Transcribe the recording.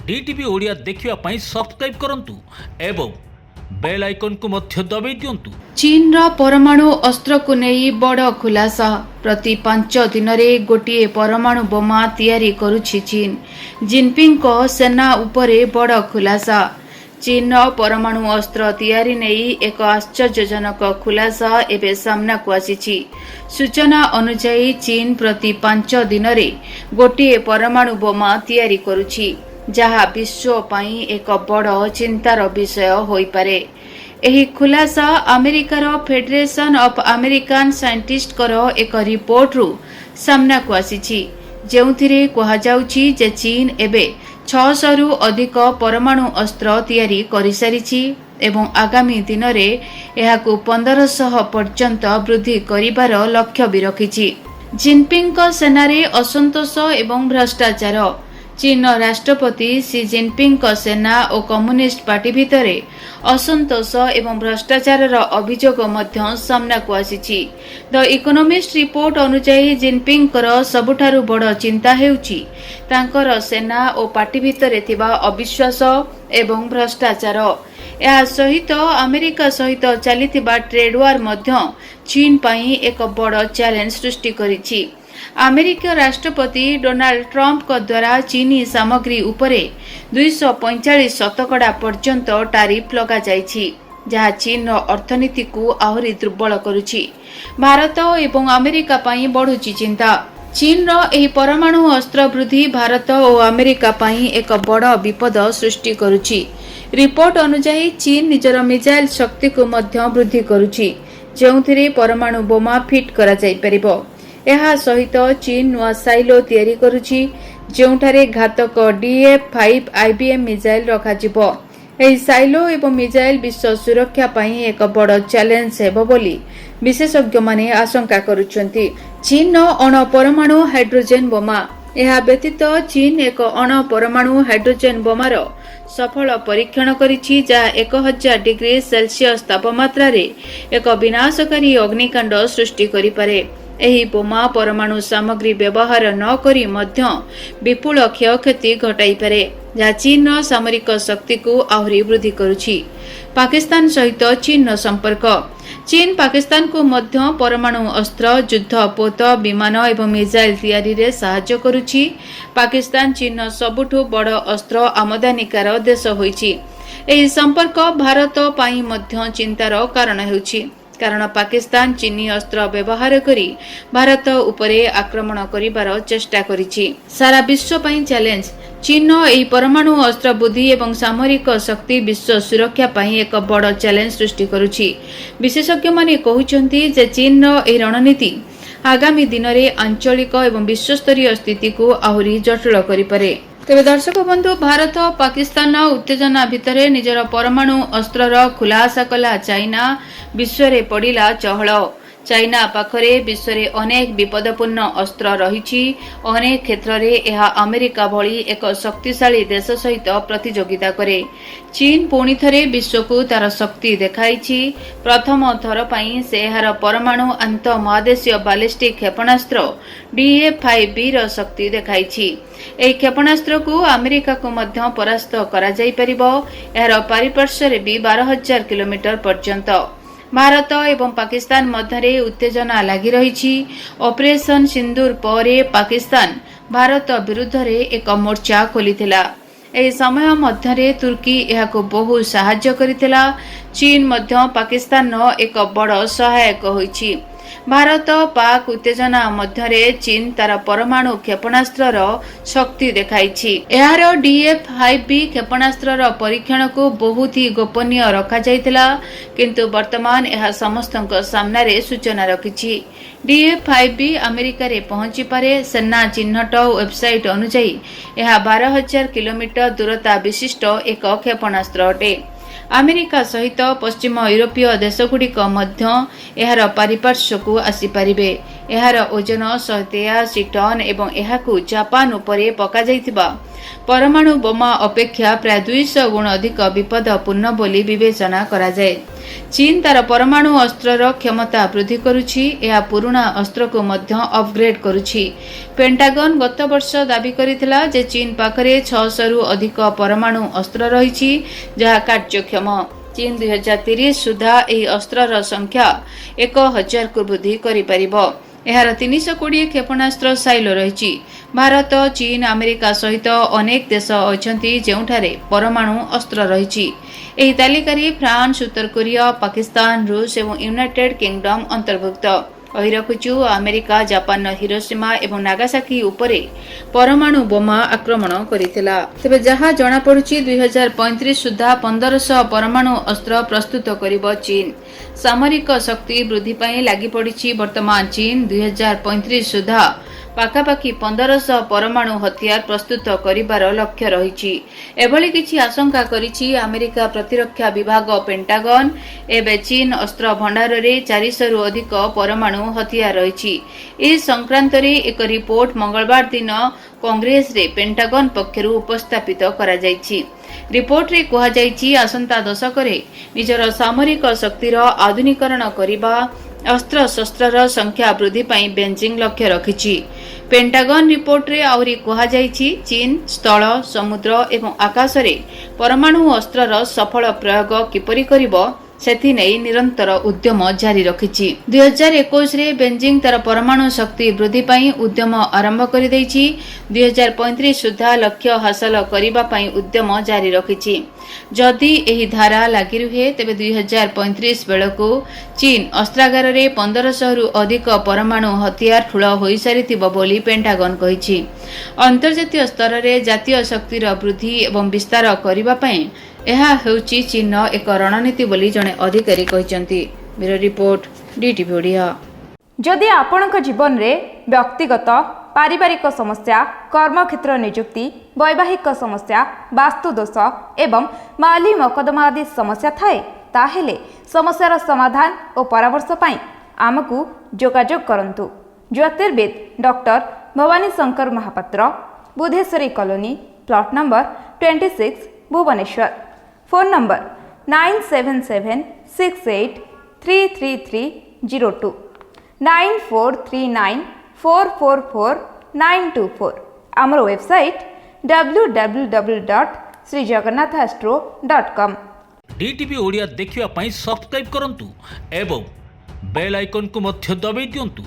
DTV Odia देखिवा पई subscribe करंतु एवं बेल आइकन को मध्य दबाई दियंतु। चीन रा परमाणु अस्त्र को नहीं बड़ खुलासा। प्रति 5 दिन में गोटे परमाणु बोमा तैयारी करुछि चीन। जिनपिंग को सेना उपरे बड़ खुलासा। चीन रा परमाणु अस्त्र तैयारी नहीं एक आश्चर्यजनक खुलासा एवं सामना को आसीछि। सूचना अनुसार चीन प्रति 5 दिन में गोटे परमाणु बोमा तैयारी करुछि, जहा विश्व पई एक बड़ चिंतार विषय होई पारे। एही खुलासा अमेरिकार फेडरेशन ऑफ अमेरिकन साइंटिस्ट करो एक रिपोर्ट रु सामना को आसीछि, जेउथिरे कहा जाउछि जे चीन एबे 600 रु अधिक परमाणु अस्त्र तैयारी करि सारिछि एवं आगामी दिन रे एहाकु 1500 पर्यंत वृद्धि करिबार लक्ष्य भी रखिछि। जिनपिंग को सेनारे असंतोष एवं भ्रष्टाचार। चीन राष्ट्रपति सी जिनपिंग को सेना और कम्युनिस्ट पार्टी भितरे असंतोष एवं भ्रष्टाचार अभियोग मध्य सामना को आसीछि। द इकोनोमिस्ट रिपोर्ट अनुसार जिनपिंग सबुठारु बड़ चिंता हेउछि तांकर सेना और पार्टी भितरे थिबा अविश्वास एवं भ्रष्टाचार। या सहित अमेरिका सहित चलीथिबा ट्रेड वार मध्य चीन पई एक बड़ चैलेंज सृष्टि करिछि। अमेरिका राष्ट्रपति डोनाल्ड ट्रंप को द्वारा चीनी सामग्री उपरे 245 शतकड़ा पर्यंत टारिफ लगा जाइछि, जहा चीन अर्थनीति को आहुरी दुर्बल करुछि। भारत एवं अमेरिका पई बढ़ुछि चिंता। चीन रो एही परमाणु अस्त्र वृद्धि भारत और अमेरिका पई एक बड़ विपद सृष्टि करुछि। रिपोर्ट अनुसार चीन निजर मिसाइल शक्ति को मध्य वृद्धि करुछि, जेउथिरे परमाणु बोमा फिट करा जाई परिबो। एहा सहित चीन नुआ साइलो तैयारी करुछि, जेउठारे घातक DF-5 IBM मिसाइल रखा जिवो। एही साइलो एवं मिसाइल विश्व सुरक्षा पई एक बड़ चैलेंज हेबो बोली विशेषज्ञ माने आशंका करुछन्ति। चीन अण परमाणु हाइड्रोजन बोमा। एहा व्यतीत चीन एक अण परमाणु हाइड्रोजन बोमार सफल परीक्षण करिछि, जहा 1000 डिग्री सेल्सियस तापमात्रा रे एक विनाशकारी अग्निकांड सृष्टि करि पारे। एही बोमा परमाणु सामग्री व्यवहार न करी मध्य विपुल क्षयक्षति घटाई पारे, जहा चीन सामरिक शक्ति को आहुरी वृद्धि करुछि। पाकिस्तान सहित चीन संपर्क। चीन पाकिस्तान को मध्य परमाणु अस्त्र, युद्ध पोत, विमान एवं मिसाइल तैयारी रे सहायता करुछि। पाकिस्तान चीन सबुठु बड़ अस्त्र आमदानीकार देश होइछि। एही संपर्क भारत पई मध्य चिंतार कारण हेउछि, कारण पाकिस्तान चीनी अस्त्र व्यवहार करी भारत उपरे आक्रमण करिबार चेष्टा करिछि। सारा विश्व पई चैलेंज। चीन एही परमाणु अस्त्र बुद्धि एवं सामरिक शक्ति विश्व सुरक्षा पई एक बड़ चैलेंज सृष्टि करुछि। विशेषज्ञ माने कहुचंती जे चीन एही रणनीति आगामी दिन रे आंचलिक एवं विश्वस्तरीय स्थिति को आहुरी जटिल करि पारे। तेबे दर्शक बंधु, भारत पाकिस्तान उत्तेजना भितरे निजर परमाणु अस्त्रर खुलासा कला चाइना। विश्व रे पड़िला चहल। चाइना पाखरे विश्व रे अनेक विपदपूर्ण अस्त्र रहिछि। अनेक क्षेत्र रे एहा अमेरिका भली एक शक्तिशाली देश सहित प्रतियोगिता करे। चीन पुणी थरे विश्व को तार शक्ति देखाइछि। प्रथम थर पई से एहार परमाणु अंत महादेशीय बालिस्टिक क्षेपणास्त्र DF-5B र शक्ति देखाइछि। एही क्षेपणास्त्र को अमेरिका को मध्य परास्त करा जाई परिबो। एहार परिपार्श्व रे भी 12000 किलोमीटर पर्यंत। भारत एवं पाकिस्तान मध्य उत्तेजना लगी रही। ऑपरेशन सिंदूर परे पाकिस्तान भारत विरुद्ध रे एक मोर्चा खोलिथिला। एही समय मध्य तुर्की एहाको बहु सहाय्य करिथिला। चीन मध्य पाकिस्तान एक बड़ सहायक होइछि। भारत पाक उत्तेजना मध्य चीन तार परमाणु क्षेपणास्त्र शक्ति देखाइछि। एहार DF-5B क्षेपणास्त्र परीक्षण को बहुत ही गोपनीय रखा जाइतिला, किंतु वर्तमान यह समस्तक सामने सूचना रखिछि। DF-5B अमेरिका रे पहुंची पारे। सेना चिन्हट वेबसाइट अनुसार यह 12000 किलोमीटर दूरता विशिष्ट एक क्षेपणास्त्र अटे। अमेरिका सहित पश्चिम यूरोपीय देशगुड़िक मध्य एहार पारिपार्श्व को आसीपारे। एहार ओजन 183 टन एवं एहाकु जापान उपरे पका जाइथिबा परमाणु बोमा अपेक्षा प्राय 200 गुण अधिक विपदपूर्ण बोली विवेचना कराଯାଏ। चीन तार परमाणु अस्त्रर क्षमता वृद्धि करुछि, यह पुराना अस्त्र को मध्य अपग्रेड करुछि। पेंटागन गत वर्ष दाबी करिथिला जे चीन पाखरे 600 रु अधिक परमाणु अस्त्र रहिछि जहा कार्यक्षम। चीन 2030 सुधा एही अस्त्रर संख्या 1000 को वृद्धि करि परिबो। एहार 320 क्षेपणास्त्र साइलो रहिछि। भारत, चीन, अमेरिका सहित अनेक देश अछंती जेउठारे परमाणु अस्त्र रहिछि। एही तालिकारे फ्रांस, उत्तर कोरिया, पाकिस्तान, रूस एवं यूनाइटेड किंगडम अंतर्भुक्त। अहि रखुछु अमेरिका जापान हिरोशिमा एवं नागासाकी उपरे परमाणु बोमा आक्रमण करिथिला। तेबे जहा जणा पडुछि 2035 सुधा 1500 परमाणु अस्त्र प्रस्तुत करिबो चीन। सामरिक शक्ति वृद्धि पई लागि पडिछि। वर्तमान चीन 2035 सुधा पाखापाखि 1500 परमाणु हथियार प्रस्तुत करिबार लक्ष्य रहिछि। एभली किछि आशंका करिछि अमेरिका प्रतिरक्षा विभाग पेंटागन। एबे चीन अस्त्र भंडार रे 400 रु अधिक परमाणु हथियार रहिछि। ए संक्रांत रे एक रिपोर्ट मंगलवार दिन कांग्रेस रे पेंटागन पक्षरु उपस्थापित करा जायछि। रिपोर्ट रे कहा जायछि आसंता दशक रे निजर सामरिक शक्तिर आधुनिकरण करिबा, अस्त्र शस्त्रर संख्या वृद्धि पई बेजिंग लक्ष्य रखिछि। पेंटागन रिपोर्ट रे आउरी कहा जायछि चीन स्थल, समुद्र एवं आकाश रे परमाणु अस्त्रर सफल प्रयोग किपरि करिबो सेथि नै निरंतर उद्यम जारी रखिछि। 2021 रे बेजिंग तार परमाणु शक्ति वृद्धि पई उद्यम आरंभ करि दैछि। 2035 सुधा लक्ष्य हासिल करिबा पई उद्यम जारी रखिछि। जदि एही धारा लागि रुहे तेबे 2035 बेलको चीन अस्त्रागार रे 1500 रु अधिक परमाणु हथियार ठूल होई सारिथिबो बोली पेंटागन कहिछि। अंतर्जातीय स्तर रे जातीय शक्तिर वृद्धि एवं विस्तार करिबा पई ଏହା ହେଉଛି ଚୀନର ଏକ ରଣନୀତି ବୋଲି ଜଣେ ଅଧିକାରୀ କହିଛନ୍ତି। Bureau report DTV Odia. ଯଦି ଆପଣଙ୍କ ଜୀବନରେ ବ୍ୟକ୍ତିଗତ ପାରିବାରିକ ସମସ୍ୟା, କର୍ମକ୍ଷେତ୍ର ନିଯୁକ୍ତି, ବୈବାହିକ ସମସ୍ୟା, ବାସ୍ତୁ ଦୋଷ ଏବଂ ମାଲି ମକଦ୍ଦମା ଆଦି ସମସ୍ୟା ଥାଏ ତାହେଲେ ସମସ୍ୟାର ସମାଧାନ ଓ ପରାମର୍ଶ ପାଇଁ ଆମକୁ ଯୋଗାଯୋଗ କରନ୍ତୁ। ଜ୍ୟୋତିର୍ବିଦ doctor Bhabani Shankar Mahapatra, Budheswari colony, plot number 26, Bhubaneswar. Phone number 9776833302 9439444924। आमर वेबसाइट www.srijagannathastro.com। डीटीवी ओडिया देखिवा पई सब्सक्राइब करंतु एवं बेल आइकन को मध्य दबाई दियंतु।